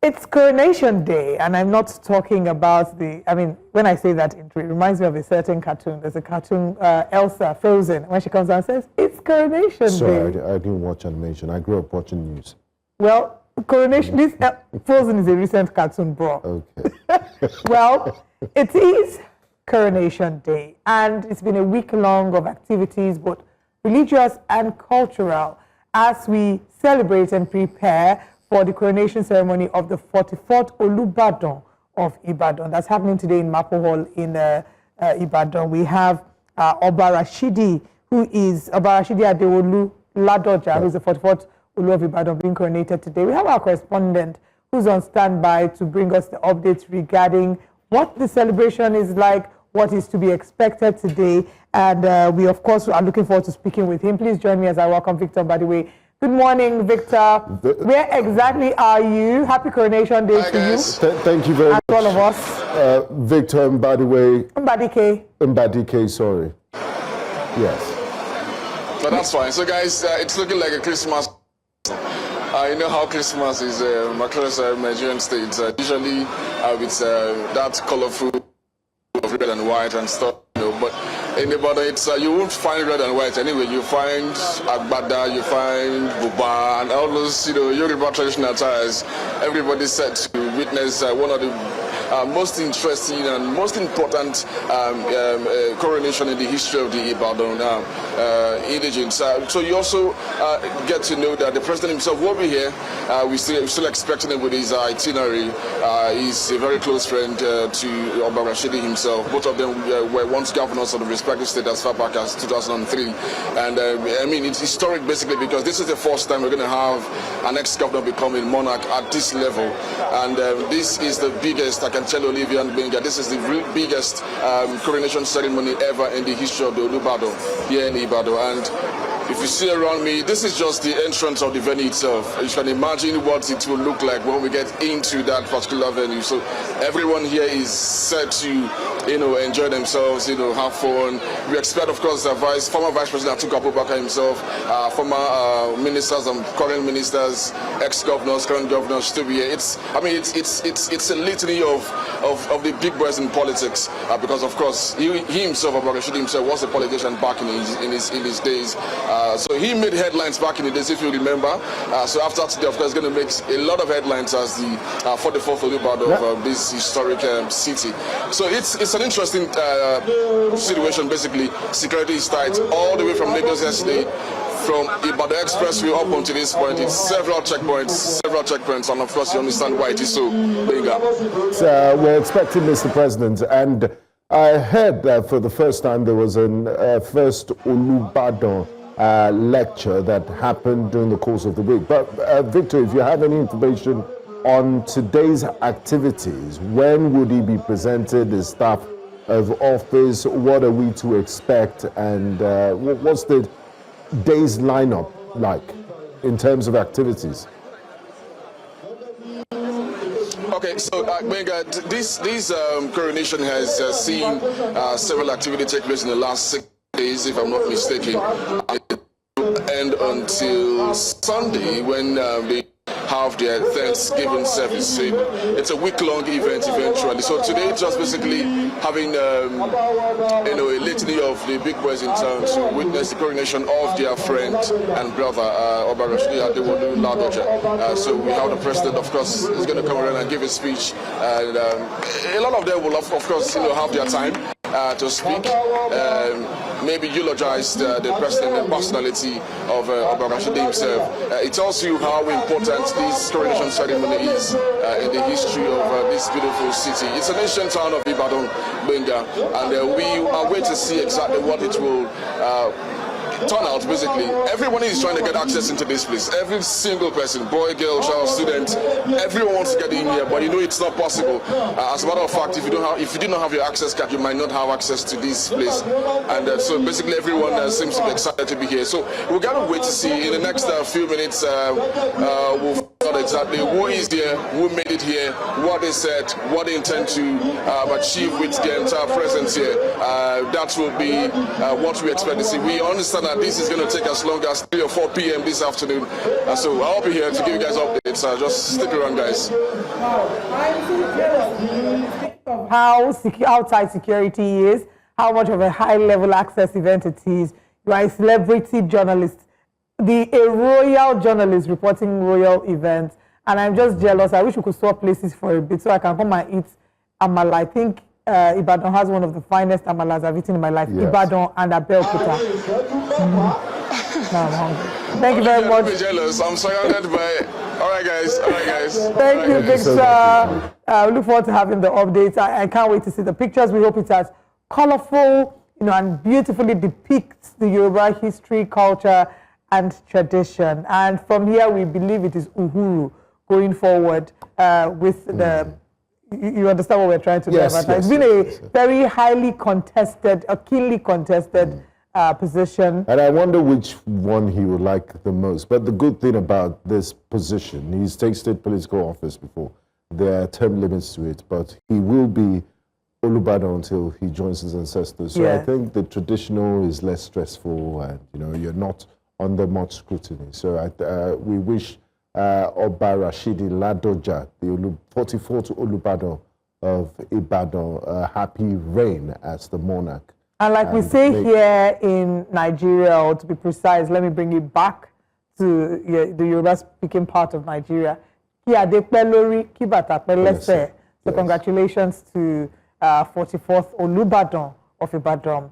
It's Coronation Day, and I'm not talking about when I say that intro, it reminds me of a certain cartoon. There's a cartoon, Elsa, Frozen, when she comes out and says, it's Coronation Day. Sorry, I didn't watch animation. I grew up watching news. Well, Coronation, Frozen is a recent cartoon, bro. Okay. Well, it is Coronation Day, and it's been a week long of activities, both religious and cultural, as we celebrate and prepare for the coronation ceremony of the 44th Olubadan of Ibadan. That's happening today in Mapo Hall in Ibadan. We have Oba Rashidi, Oba Rashidi Ladoja, who's the 44th Olu of Ibadan, being coronated today. We have our correspondent who's on standby to bring us the updates regarding what the celebration is like, what is to be expected today, and we, of course, are looking forward to speaking with him. Please join me as I welcome Victor Mbadike. Good morning, Victor. Where exactly are you? Happy Coronation Day to you. Thank you very much. And all of us. Victor Mbadike, sorry. Yes. But that's fine. So, guys, it's looking like a Christmas. You know how Christmas is across Nigerian states. Usually with that colorful of red and white and stuff, you know, but in Ibadan, it's you won't find red and white anyway. You find agbada, you find buba, and all those, you know, Yoruba traditional attires. Everybody's set to witness one of the most interesting and most important coronation in the history of the Ibadan indigents. So you also get to know that the president himself will be here. We're still expecting him with his itinerary. He's a very close friend to Oba Rashidi himself. Both of them were once governors of the respective state as far back as 2003. And I mean, it's historic basically because this is the first time we're going to have an ex-governor becoming monarch at this level. And this is the biggest, I can tell Olivia and Benga, this is the biggest coronation ceremony ever in the history of the Olubadan here in Ibadan. And if you see around me, this is just the entrance of the venue itself. You can imagine what it will look like when we get into that particular venue. So everyone here is set to, you know, enjoy themselves, you know, have fun. We expect, of course, the former Vice President Atiku Abubakar himself, former ministers and current ministers, ex-governors, current governors to be here. It's a litany of the big boys in politics because, of course, he himself, Oba Rashidi himself, was a politician back in his days. So he made headlines back in the days, if you remember. So after today, of course, going to make a lot of headlines as the 44th Olubadan of this historic city. So it's an interesting situation, basically. Security is tight all the way from Lagos yesterday. From Ibadan Expressway up until this point, it's several checkpoints, and of course you understand why it is so big. So we're expecting Mr. President, and I heard that for the first time there was a first Olubadan lecture that happened during the course of the week. But Victor, if you have any information on today's activities, when would he be presented, the staff of office, what are we to expect, and what's the day's lineup like in terms of activities? Okay, so this coronation has seen several activities take place in the last 6 days, if I'm not mistaken, and until Sunday when they have their Thanksgiving service. So it's a week-long event eventually. So today it's just basically having a litany of the big boys in town to witness the coronation of their friend and brother Oba Rashidi Ladoja. So we have the president, of course, is going to come around and give a speech, and a lot of them will of course have their time to speak. Maybe eulogize the president and personality of Oba Rashidi himself. It tells you how important this coronation ceremony is in the history of this beautiful city. It's an ancient town of Ibadan, Benga, and we are waiting to see exactly what it will turnout. Basically, everyone is trying to get access into this place. Every single person, boy, girl, child, student, everyone wants to get in here, but it's not possible. As a matter of fact, if you do not have your access card, you might not have access to this place. And so basically, everyone seems to be excited to be here. So we're gonna wait to see in the next few minutes. We'll find out exactly who is there, who made it here, what they said, what they intend to achieve with their entire presence here. That will be what we expect to see. We understand that that this is going to take as long as 3 or 4 p.m. this afternoon. So I'll be here to give you guys updates. Just stick around, guys. How tight security is, how much of a high-level access event it is. You are a celebrity journalist, a royal journalist reporting royal events, and I'm just jealous. I wish we could swap places for a bit so I can come and eat amala. I think Ibadan has one of the finest amalas I've eaten in my life. Yes. Ibadan and Abeokuta. Now I'm hungry. Thank you very much. I'm jealous. I'm surrounded by. All right, guys. Thank you, big sir. We look forward to having the updates. I can't wait to see the pictures. We hope it's as colorful, and beautifully depicts the Yoruba history, culture, and tradition. And from here, we believe it is Uhuru going forward with the. You understand what we're trying to do? Yes, it's been a very highly contested, keenly contested position. And I wonder which one he would like the most. But the good thing about this position, he's tasted political office before. There are term limits to it, but he will be Olubadan until he joins his ancestors. So I think the traditional is less stressful, and you're not under much scrutiny. So we wish Oba Rashidi Ladoja, the 44th Olubadan of Ibadan, a happy reign as the monarch. And like we say here in Nigeria, or to be precise, let me bring it back to the Yoruba-speaking part of Nigeria. So congratulations to 44th Olubadan of Ibadan.